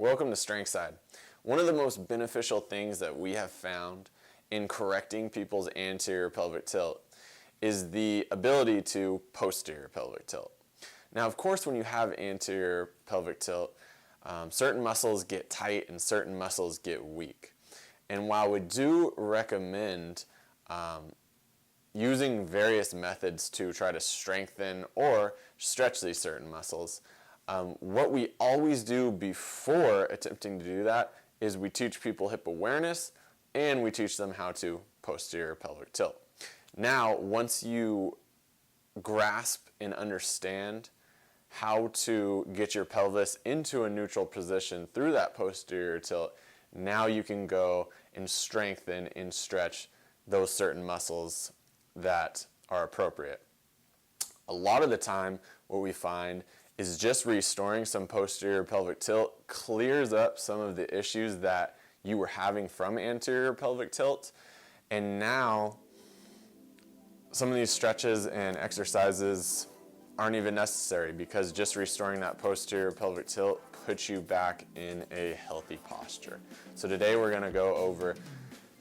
Welcome to Strength Side. One of the most beneficial things that we have found in correcting people's anterior pelvic tilt is the ability to posterior pelvic tilt. Now, of course, when you have anterior pelvic tilt, certain muscles get tight and certain muscles get weak. And while we do recommend using various methods to try to strengthen or stretch these certain muscles, what we always do before attempting to do that is we teach people hip awareness and we teach them how to posterior pelvic tilt. Now, once you grasp and understand how to get your pelvis into a neutral position through that posterior tilt, now you can go and strengthen and stretch those certain muscles that are appropriate. A lot of the time, what we find is just restoring some posterior pelvic tilt clears up some of the issues that you were having from anterior pelvic tilt. And now some of these stretches and exercises aren't even necessary because just restoring that posterior pelvic tilt puts you back in a healthy posture. So today we're going to go over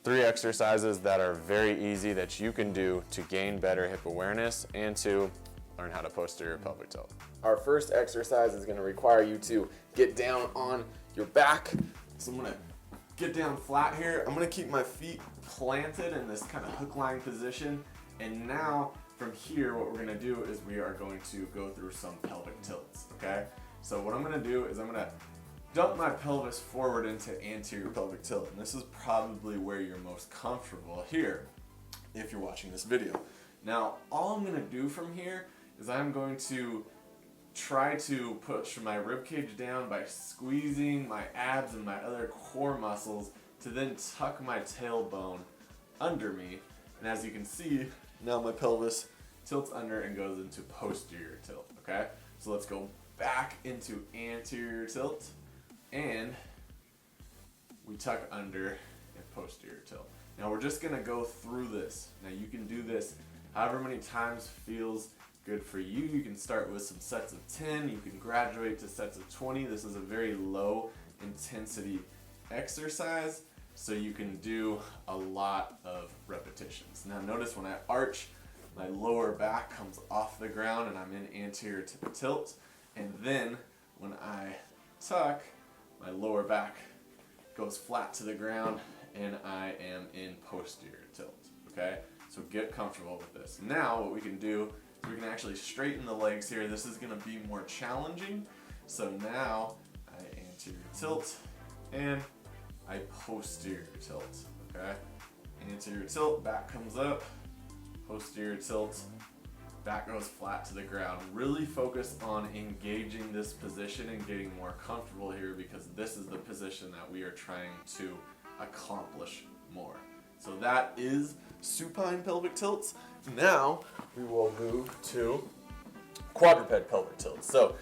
3 exercises that are very easy that you can do to gain better hip awareness and to learn how to posterior pelvic tilt. Our first exercise is going to require you to get down on your back. So I'm going to get down flat here. I'm going to keep my feet planted in this kind of hook line position. And now from here, what we're going to do is we are going to go through some pelvic tilts, okay? So what I'm going to do is I'm going to dump my pelvis forward into anterior pelvic tilt. And this is probably where you're most comfortable here if you're watching this video. Now, all I'm going to do from here is I'm going to try to push my ribcage down by squeezing my abs and my other core muscles to then tuck my tailbone under me. And as you can see, now my pelvis tilts under and goes into posterior tilt, okay? So let's go back into anterior tilt and we tuck under and posterior tilt. Now we're just gonna go through this. Now you can do this however many times feels good for you. You can start with some sets of 10, you can graduate to sets of 20. This is a very low intensity exercise, so you can do a lot of repetitions. Now notice when I arch, my lower back comes off the ground and I'm in anterior tilt, and then when I tuck, my lower back goes flat to the ground and I am in posterior tilt, okay? So get comfortable with this. Now what we can do, we can actually straighten the legs here. This is going to be more challenging. So now I anterior tilt and I posterior tilt, okay? Anterior tilt, back comes up, posterior tilt, back goes flat to the ground. Really focus on engaging this position and getting more comfortable here because this is the position that we are trying to accomplish more. So that is supine pelvic tilts. Now we will move to quadruped pelvic tilts. So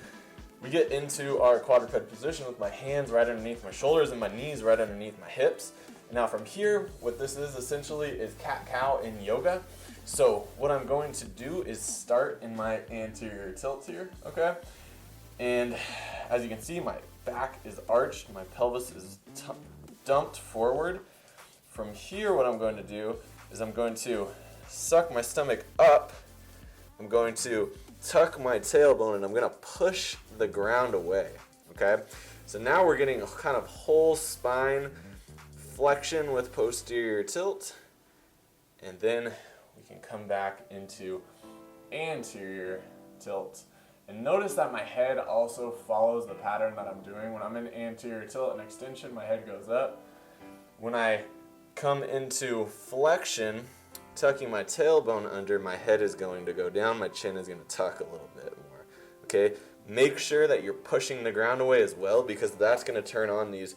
we get into our quadruped position with my hands right underneath my shoulders and my knees right underneath my hips. Now from here, what this is essentially is cat-cow in yoga. So what I'm going to do is start in my anterior tilt here, okay? And as you can see, my back is arched, my pelvis is dumped forward. From here, what I'm going to do is I'm going to suck my stomach up. I'm going to tuck my tailbone and I'm going to push the ground away, okay? So now we're getting a kind of whole spine flexion with posterior tilt, and then we can come back into anterior tilt. And notice that my head also follows the pattern that I'm doing. When I'm in anterior tilt and extension, my head goes up. When I come into flexion, tucking my tailbone under, my head is going to go down, my chin is going to tuck a little bit more, okay? Make sure that you're pushing the ground away as well because that's going to turn on these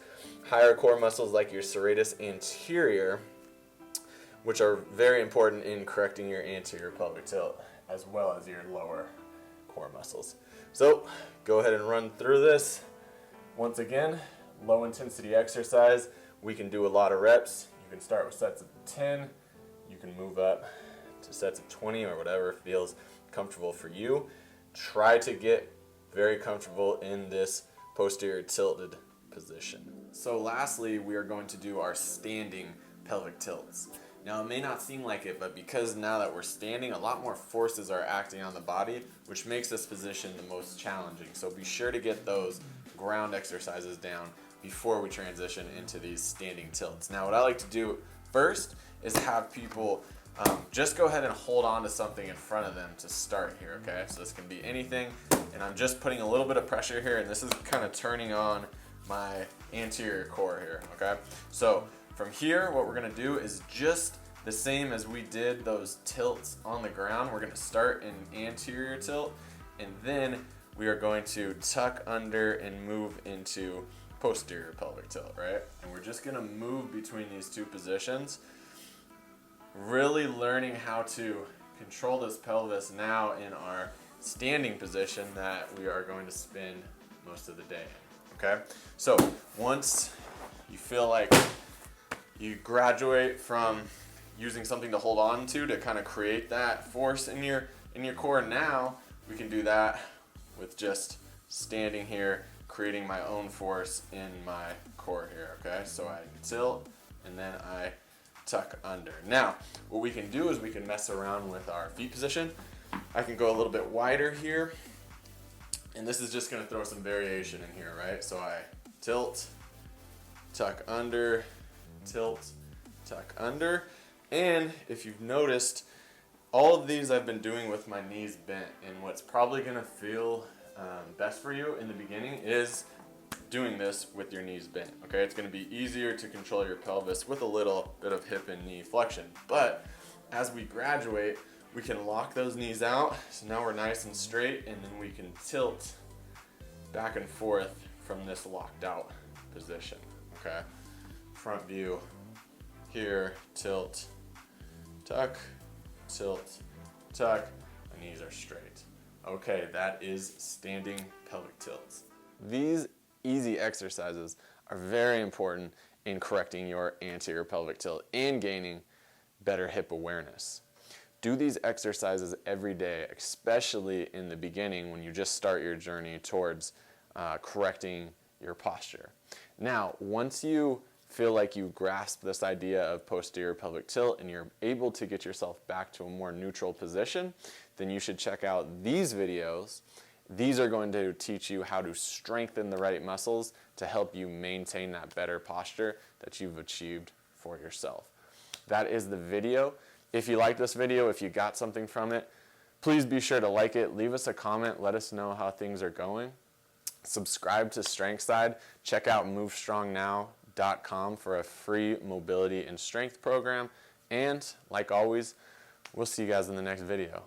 higher core muscles like your serratus anterior, which are very important in correcting your anterior pelvic tilt as well as your lower core muscles. So go ahead and run through this. Once again, low intensity exercise. We can do a lot of reps. You can start with sets of 10. You can move up to sets of 20 or whatever feels comfortable for you. Try to get very comfortable in this posterior tilted position. So lastly, we are going to do our standing pelvic tilts. Now it may not seem like it, but because now that we're standing, a lot more forces are acting on the body, which makes this position the most challenging. So be sure to get those ground exercises down before we transition into these standing tilts. Now what I like to do first is have people just go ahead and hold on to something in front of them to start here, okay? So this can be anything, and I'm just putting a little bit of pressure here, and this is kind of turning on my anterior core here, okay? So from here, what we're gonna do is just the same as we did those tilts on the ground. We're gonna start in anterior tilt, and then we are going to tuck under and move into posterior pelvic tilt, right? And we're just gonna move between these two positions, really learning how to control this pelvis now in our standing position that we are going to spend most of the day in, okay? So once you feel like you graduate from using something to hold on to kind of create that force in your core, now we can do that with just standing here, creating my own force in my core here, okay? So I tilt and then I tuck under. Now, what we can do is we can mess around with our feet position. I can go a little bit wider here, and this is just gonna throw some variation in here, right? So I tilt, tuck under, tilt, tuck under. And if you've noticed, all of these I've been doing with my knees bent, and what's probably gonna feel best for you in the beginning is doing this with your knees bent, okay? It's gonna be easier to control your pelvis with a little bit of hip and knee flexion. But as we graduate, we can lock those knees out, so now we're nice and straight, and then we can tilt back and forth from this locked out position, okay? Front view, here, tilt, tuck, tilt, tuck, my knees are straight. Okay, that is standing pelvic tilts. These easy exercises are very important in correcting your anterior pelvic tilt and gaining better hip awareness. Do these exercises every day, especially in the beginning when you just start your journey towards correcting your posture. Now, once you feel like you grasp this idea of posterior pelvic tilt and you're able to get yourself back to a more neutral position, then you should check out these videos. These are going to teach you how to strengthen the right muscles to help you maintain that better posture that you've achieved for yourself. That is the video. If you like this video, if you got something from it, please be sure to like it, leave us a comment, let us know how things are going. Subscribe to Strength Side. Check out movestrongnow.com for a free mobility and strength program. And like always, we'll see you guys in the next video.